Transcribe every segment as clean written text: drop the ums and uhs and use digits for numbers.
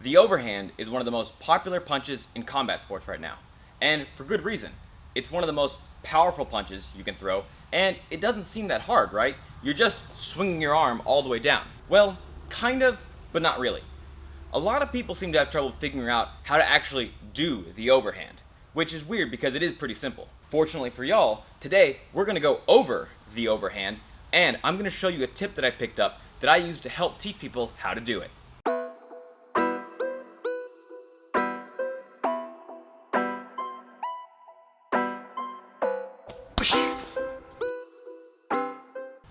The overhand is one of the most popular punches in combat sports right now, and for good reason. It's one of the most powerful punches you can throw, and it doesn't seem that hard, right? You're just swinging your arm all the way down. Well, kind of, but not really. A lot of people seem to have trouble figuring out how to actually do the overhand, which is weird because it is pretty simple. Fortunately for y'all, today we're going to go over the overhand, and I'm going to show you a tip that I picked up that I use to help teach people how to do it.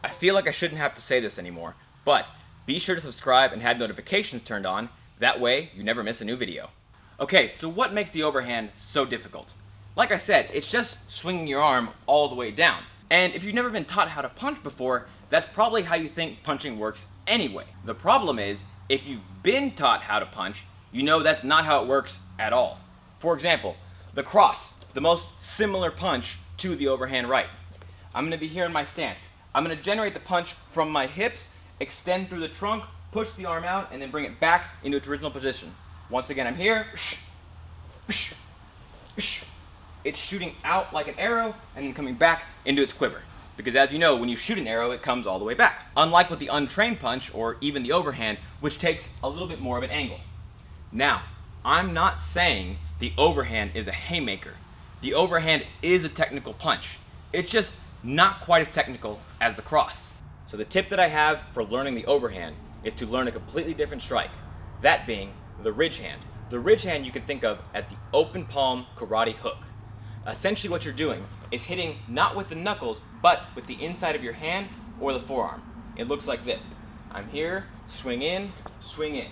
I feel like I shouldn't have to say this anymore, but be sure to subscribe and have notifications turned on. That way, you never miss a new video. Okay, so what makes the overhand so difficult? Like I said, it's just swinging your arm all the way down. And if you've never been taught how to punch before, that's probably how you think punching works anyway. The problem is, if you've been taught how to punch, you know that's not how it works at all. For example, the cross, the most similar punch to the overhand right. I'm going to be here in my stance. I'm going to generate the punch from my hips, extend through the trunk, push the arm out, and then bring it back into its original position. Once again, I'm here. It's shooting out like an arrow and then coming back into its quiver. Because as you know, when you shoot an arrow, it comes all the way back. Unlike with the untrained punch, or even the overhand, which takes a little bit more of an angle. Now, I'm not saying the overhand is a haymaker. The overhand is a technical punch. It's just not quite as technical as the cross. So the tip that I have for learning the overhand is to learn a completely different strike, that being the ridge hand. The ridge hand you can think of as the open palm karate hook. Essentially what you're doing is hitting not with the knuckles, but with the inside of your hand or the forearm. It looks like this. I'm here, swing in, swing in,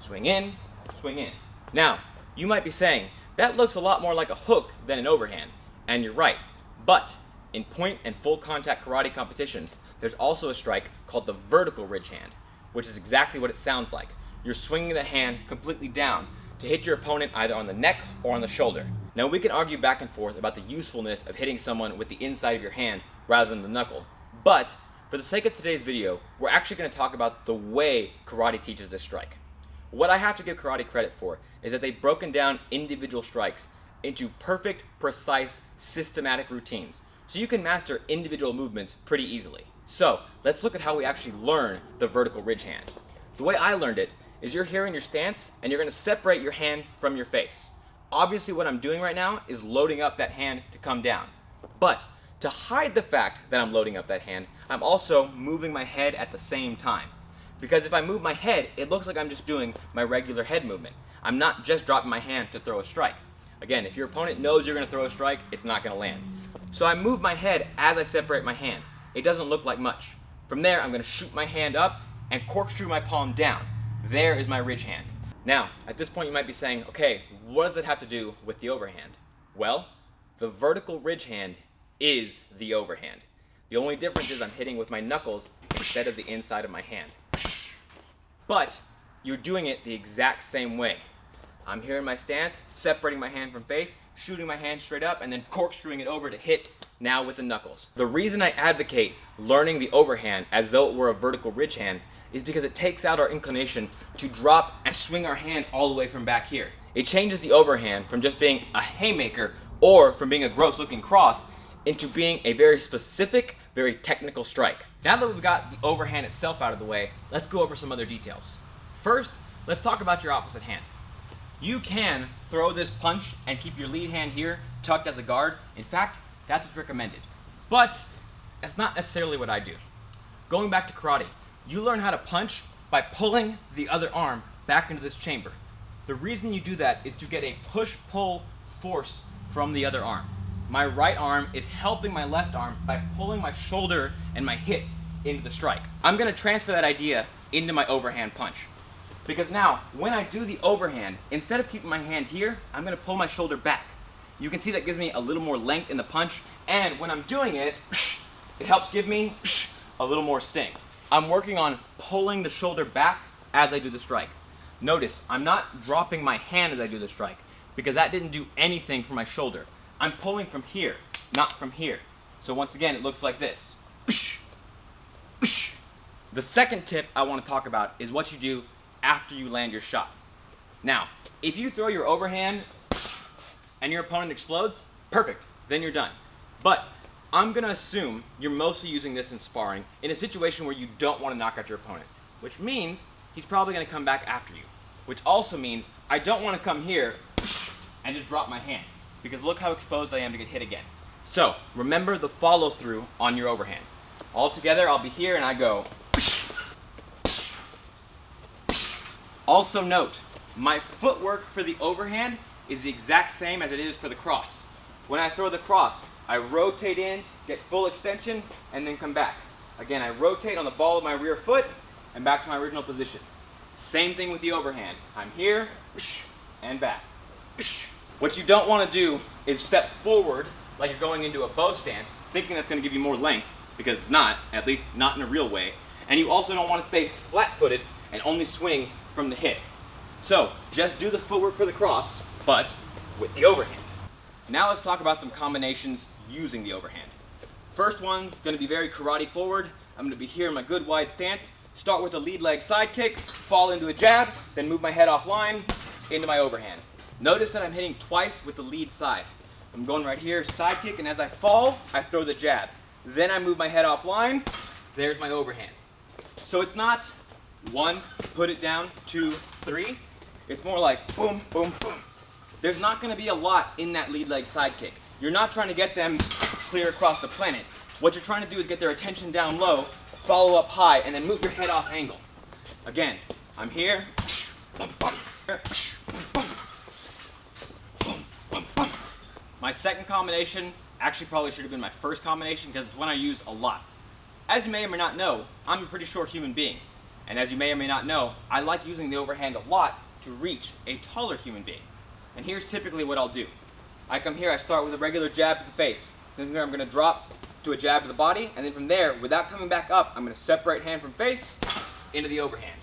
swing in, swing in. Now, you might be saying, that looks a lot more like a hook than an overhand, and you're right, but in point and full contact karate competitions, there's also a strike called the vertical ridge hand, which is exactly what it sounds like. You're swinging the hand completely down to hit your opponent either on the neck or on the shoulder. Now we can argue back and forth about the usefulness of hitting someone with the inside of your hand rather than the knuckle, but for the sake of today's video, we're actually going to talk about the way karate teaches this strike. What I have to give karate credit for is that they've broken down individual strikes into perfect, precise, systematic routines, so you can master individual movements pretty easily. So let's look at how we actually learn the vertical ridge hand. The way I learned it is you're here in your stance and you're going to separate your hand from your face. Obviously what I'm doing right now is loading up that hand to come down. But to hide the fact that I'm loading up that hand, I'm also moving my head at the same time. Because if I move my head, it looks like I'm just doing my regular head movement. I'm not just dropping my hand to throw a strike. Again, if your opponent knows you're going to throw a strike, it's not going to land. So I move my head as I separate my hand. It doesn't look like much. From there, I'm going to shoot my hand up and corkscrew my palm down. There is my ridge hand. Now, at this point you might be saying, okay, what does it have to do with the overhand? Well, the vertical ridge hand is the overhand. The only difference is I'm hitting with my knuckles instead of the inside of my hand. But you're doing it the exact same way. I'm here in my stance, separating my hand from face, shooting my hand straight up, and then corkscrewing it over to hit now with the knuckles. The reason I advocate learning the overhand as though it were a vertical ridge hand is because it takes out our inclination to drop and swing our hand all the way from back here. It changes the overhand from just being a haymaker or from being a gross looking cross into being a very specific, very technical strike. Now that we've got the overhand itself out of the way, let's go over some other details. First, let's talk about your opposite hand. You can throw this punch and keep your lead hand here tucked as a guard. In fact, that's what's recommended. But that's not necessarily what I do. Going back to karate, you learn how to punch by pulling the other arm back into this chamber. The reason you do that is to get a push-pull force from the other arm. My right arm is helping my left arm by pulling my shoulder and my hip into the strike. I'm going to transfer that idea into my overhand punch. Because now, when I do the overhand, instead of keeping my hand here, I'm going to pull my shoulder back. You can see that gives me a little more length in the punch, and when I'm doing it, it helps give me a little more sting. I'm working on pulling the shoulder back as I do the strike. Notice, I'm not dropping my hand as I do the strike, because that didn't do anything for my shoulder. I'm pulling from here, not from here. So once again, it looks like this. The second tip I want to talk about is what you do after you land your shot. Now, if you throw your overhand and your opponent explodes, perfect, then you're done. But I'm gonna assume you're mostly using this in sparring in a situation where you don't want to knock out your opponent, which means he's probably gonna come back after you, which also means I don't want to come here and just drop my hand, because look how exposed I am to get hit again. So remember the follow through on your overhand. All together, I'll be here and I go. Also note, my footwork for the overhand is the exact same as it is for the cross. When I throw the cross, I rotate in, get full extension, and then come back. Again, I rotate on the ball of my rear foot and back to my original position. Same thing with the overhand. I'm here and back. What you don't want to do is step forward like you're going into a bow stance, thinking that's going to give you more length, because it's not, at least not in a real way. And you also don't want to stay flat-footed and only swing from the hip. So just do the footwork for the cross, but with the overhand. Now let's talk about some combinations using the overhand. First one's going to be very karate forward. I'm going to be here in my good wide stance, start with a lead leg side kick, fall into a jab, then move my head offline into my overhand. Notice that I'm hitting twice with the lead side. I'm going right here, side kick, and as I fall, I throw the jab. Then I move my head offline, there's my overhand. So it's not 1, put it down, 2, 3. It's more like boom, boom, boom. There's not going to be a lot in that lead leg side kick. You're not trying to get them clear across the planet. What you're trying to do is get their attention down low, follow up high, and then move your head off angle. Again, I'm here. My second combination actually probably should have been my first combination because it's one I use a lot. As you may or may not know, I'm a pretty short human being. And as you may or may not know, I like using the overhand a lot to reach a taller human being. And here's typically what I'll do. I come here, I start with a regular jab to the face. Then from there I'm going to drop to a jab to the body, and then from there, without coming back up, I'm going to separate hand from face into the overhand.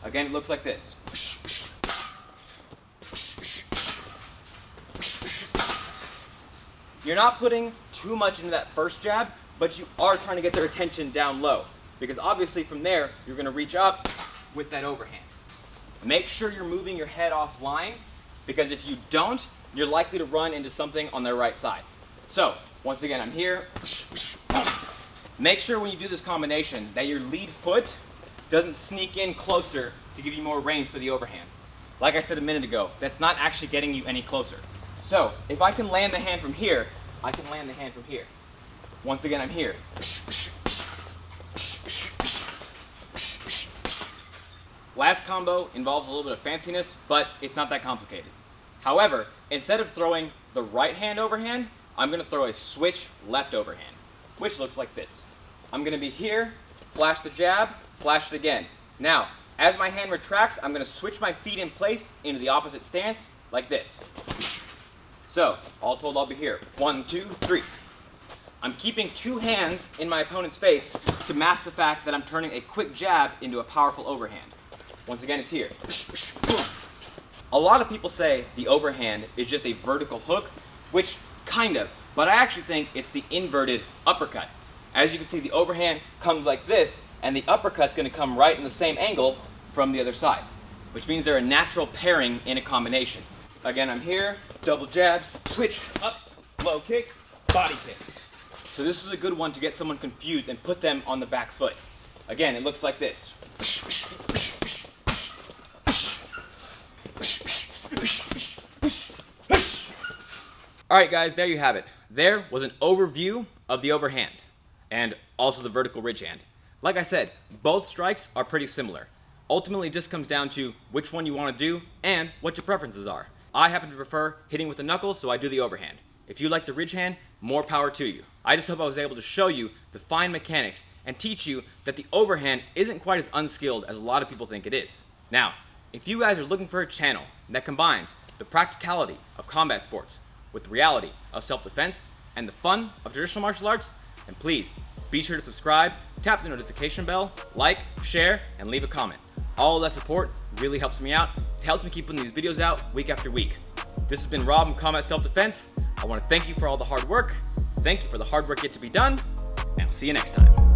Again, it looks like this. You're not putting too much into that first jab, but you are trying to get their attention down low, because obviously from there, you're going to reach up with that overhand. Make sure you're moving your head offline, because if you don't, you're likely to run into something on their right side. So, once again, I'm here. Make sure when you do this combination that your lead foot doesn't sneak in closer to give you more range for the overhand. Like I said a minute ago, that's not actually getting you any closer. So, if I can land the hand from here, I can land the hand from here. Once again, I'm here. Last combo involves a little bit of fanciness, but it's not that complicated. However, instead of throwing the right hand overhand, I'm going to throw a switch left overhand, which looks like this. I'm going to be here, flash the jab, flash it again. Now, as my hand retracts, I'm going to switch my feet in place into the opposite stance, like this. So, all told, I'll be here. 1, 2, 3. I'm keeping 2 hands in my opponent's face to mask the fact that I'm turning a quick jab into a powerful overhand. Once again, it's here. A lot of people say the overhand is just a vertical hook, which kind of, but I actually think it's the inverted uppercut. As you can see, the overhand comes like this, and the uppercut's going to come right in the same angle from the other side, which means they're a natural pairing in a combination. Again, I'm here, double jab, switch, up, low kick, body kick. So this is a good one to get someone confused and put them on the back foot. Again, it looks like this. Alright guys, there you have it. There was an overview of the overhand and also the vertical ridge hand. Like I said, both strikes are pretty similar. Ultimately, it just comes down to which one you want to do and what your preferences are. I happen to prefer hitting with the knuckles, so I do the overhand. If you like the ridge hand, more power to you. I just hope I was able to show you the fine mechanics and teach you that the overhand isn't quite as unskilled as a lot of people think it is. Now, if you guys are looking for a channel that combines the practicality of combat sports with the reality of self-defense and the fun of traditional martial arts, then please be sure to subscribe, tap the notification bell, like, share, and leave a comment. All of that support really helps me out. It helps me keep putting these videos out week after week. This has been Rob from Combat Self-Defense. I want to thank you for all the hard work. Thank you for the hard work yet to be done, and I'll see you next time.